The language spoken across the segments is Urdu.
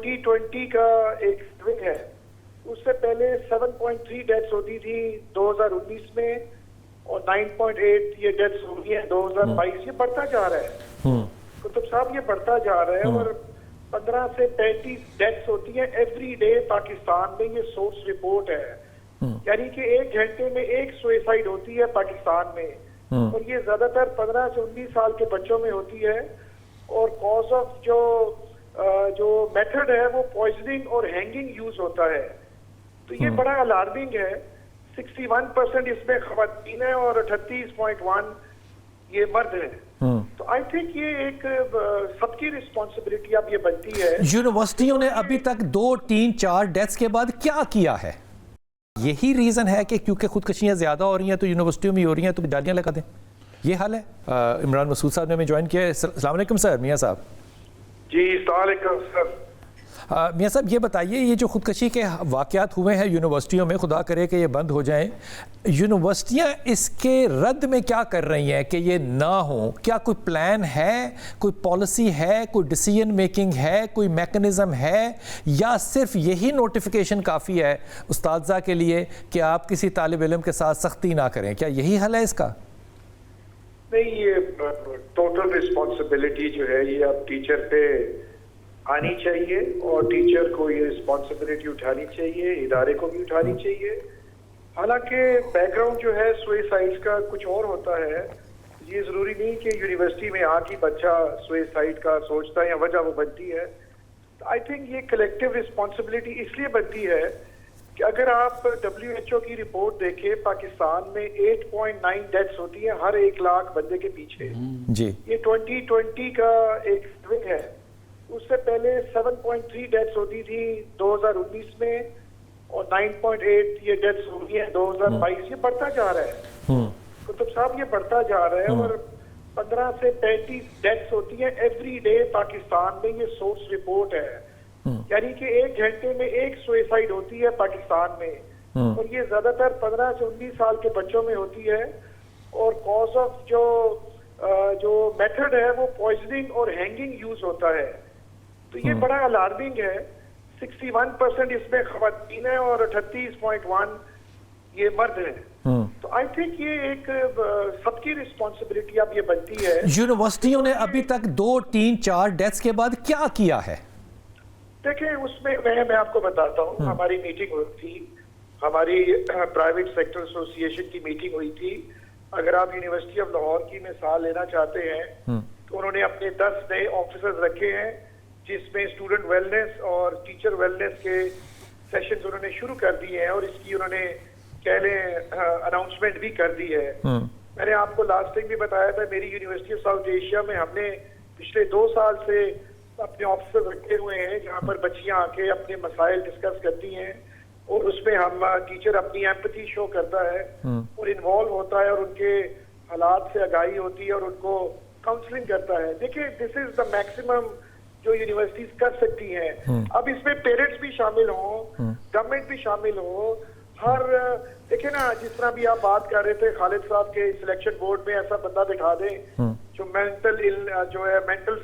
2020 کا ایک سوئنگ ہے. اس سے پہلے 7.3 ڈیتھس ہوتی تھی 2019 میں اور 9.8 یہ ڈیتھس ہو گئی ہیں 2022. یہ بڑھتا جا رہا ہے کتب صاحب, یہ بڑھتا جا رہا ہے. اور 15 سے 35 ڈیتھس ہوتی ہیں ایوری ڈے پاکستان میں. یہ سورس رپورٹ ہے, یعنی کہ 1 گھنٹے میں 1 سوئسائڈ ہوتی ہے پاکستان میں. اور یہ زیادہ تر 15 سے 19 سال کے بچوں میں ہوتی ہے. اور کاز آف جو میتھڈ ہے وہ پوائزننگ اور ہینگنگ یوز ہوتا ہے. تو یہ بڑا الارمنگ ہے. 61% اس میں خواتین ہیں اور 38.1 یہ مرد ہیں. تو آئی تھنک یہ ایک سب کی رسپانسبلٹی اب یہ بنتی ہے. یونیورسٹیوں نے ابھی تک 2 3 4 ڈیتھس کے بعد کیا کیا ہے؟ یہی ریزن ہے کہ کیونکہ خودکشیاں زیادہ ہو رہی ہیں تو یونیورسٹیوں میں ہو رہی ہیں تو جالیاں لگا دیں, یہ حال ہے. عمران مسعود صاحب نے ہمیں جوائن کیا ہے. السلام علیکم سر. میاں صاحب. جی السلام علیکم سر. میاں صاحب یہ بتائیے, یہ جو خودکشی کے واقعات ہوئے ہیں یونیورسٹیوں میں, خدا کرے کہ یہ بند ہو جائیں, یونیورسٹیاں اس کے رد میں کیا کر رہی ہیں کہ یہ نہ ہوں؟ کیا کوئی پلان ہے, کوئی پالیسی ہے, کوئی ڈیسیژن میکنگ ہے, کوئی میکنزم ہے, یا صرف یہی نوٹیفیکیشن کافی ہے اساتذہ کے لیے کہ آپ کسی طالب علم کے ساتھ سختی نہ کریں؟ کیا یہی حل ہے اس کا؟ نہیں, یہ ٹوٹل رسپانسبلٹی جو ہے یہ اب ٹیچر پہ آنی چاہیے اور ٹیچر کو یہ رسپانسبلٹی اٹھانی چاہیے, ادارے کو بھی اٹھانی چاہیے. حالانکہ بیک گراؤنڈ جو ہے سوئسائڈ کا کچھ اور ہوتا ہے. یہ ضروری نہیں کہ یونیورسٹی میں آ کے بچہ سوئسائڈ کا سوچتا ہے یا وجہ وہ بنتی ہے. آئی تھنک یہ کلیکٹیو رسپانسبلٹی اس لیے بنتی ہے کہ اگر آپ WHO کی رپورٹ دیکھیں, پاکستان میں 8.9 ڈیتھس ہوتی ہیں ہر 1 لاکھ بندے کے پیچھے. جی یہ 2020 کا ایک سوئنگ ہے. اس سے پہلے 7.3 ڈیتھس ہوتی تھی 2019 میں اور 9.8 یہ ڈیتھس ہو گئی ہیں 2022. یہ بڑھتا جا رہا ہے کتب صاحب, یہ بڑھتا جا رہا ہے. اور 15 سے 35 ڈیتھس ہوتی ہیں ایوری ڈے پاکستان میں. یہ سورس رپورٹ ہے, یعنی کہ 1 گھنٹے میں 1 سوئسائڈ ہوتی ہے پاکستان میں. اور یہ زیادہ تر 15 سے 19 سال کے بچوں میں ہوتی ہے. اور کاز آف جو میتھڈ ہے وہ پوائزننگ اور ہینگنگ یوز ہوتا ہے. تو یہ بڑا الارمنگ ہے. 61% اس میں خواتین ہیں اور 38.1 یہ مرد ہیں. تو آئی تھنک یہ ایک سب کی رسپانسبلٹی اب یہ بنتی ہے. یونیورسٹیوں نے ابھی تک 2 3 4 ڈیتھس کے بعد کیا کیا ہے؟ دیکھیں, اس میں آپ کو بتاتا ہوں. ہماری میٹنگ ہوئی تھی, ہماری پرائیویٹ سیکٹر ایسوسی ایشن کی میٹنگ ہوئی تھی. اگر آپ یونیورسٹی آف لاہور کی مثال لینا چاہتے ہیں تو انہوں نے اپنے 10 نئے آفیسرز رکھے ہیں جس میں اسٹوڈنٹ ویلنس اور ٹیچر ویلنس کے سیشنز انہوں نے شروع کر دیے ہیں. اور اس کی انہوں نے کہہ لیں اناؤنسمنٹ بھی کر دی ہے. میں نے آپ کو لاسٹ ٹائم بھی بتایا تھا, میری یونیورسٹی آف ساؤتھ ایشیا میں ہم نے پچھلے 2 سال سے اپنے آفیسر رکھے ہوئے ہیں جہاں پر بچیاں آ کے اپنے مسائل ڈسکس کرتی ہیں. اور اس میں ہم ٹیچر اپنی ایمپتھی شو کرتا ہے اور انوالو ہوتا ہے اور ان کے حالات سے آگاہی ہوتی ہے اور ان کو کاؤنسلنگ کرتا ہے. دیکھیں, دس از دا میکسیمم جو یونیورسٹیز کر سکتی ہیں. اب اس میں پیرنٹس بھی شامل ہوں, گورنمنٹ بھی شامل ہو. ہر دیکھیں نا, جس طرح بھی آپ بات کر رہے تھے خالد صاحب کے سلیکشن بورڈ میں ایسا بندہ بٹھا دیں جو مینٹل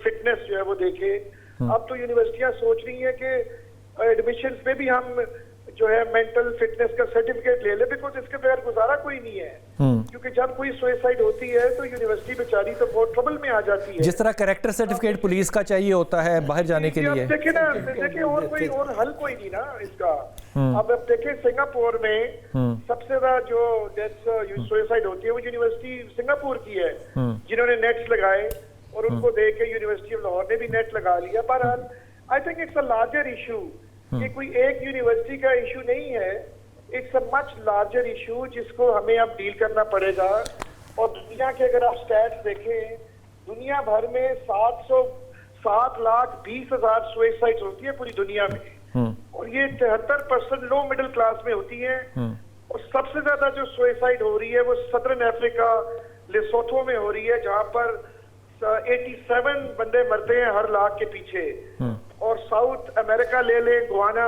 فٹنس جو ہے وہ دیکھے. اب تو یونیورسٹیاں سوچ رہی ہیں کہ ایڈمیشنز میں بھی ہم جو ہے مینٹل فٹنس کا سرٹیفکیٹ لے لے, بیکاز اس کے بغیر گزارا کوئی نہیں ہے. کیونکہ جب کوئی سوئسائڈ ہوتی ہے تو یونیورسٹی بیچاری تو بہت ٹربل میں آ جاتی ہے. جس طرح کریکٹر سرٹیفکیٹ پولیس کا چاہیے ہوتا ہے باہر جانے کے لیے. دیکھیں نا, دیکھیں اور حل کوئی نہیں نا اس کا. اب دیکھیں سنگاپور میں سب سے زیادہ جو ڈیتھ سوئسائڈ ہوتی ہے وہ یونیورسٹی سنگاپور کی ہے, جنہوں نے نیٹس لگائے اور ان کو دیکھ کے یونیورسٹی آف لاہور نے بھی نیٹ لگا لیا. بہرحال I think it's a larger issue. یہ کوئی ایک یونیورسٹی کا ایشو نہیں ہے, it's a much larger issue جس کو ہمیں اب ڈیل کرنا پڑے گا. اور دنیا کے اگر آپ سٹیٹس دیکھیں, دنیا بھر میں 7,20,000 سوئسائڈ ہوتی ہے پوری دنیا میں, اور یہ 73% لو مڈل کلاس میں ہوتی ہیں. اور سب سے زیادہ جو سوئسائڈ ہو رہی ہے وہ سدرن افریقہ لیسوتھو میں ہو رہی ہے, جہاں پر 87 بندے مرتے ہیں ہر لاکھ کے پیچھے. اور ساؤتھ امریکہ لے لیں, گوانا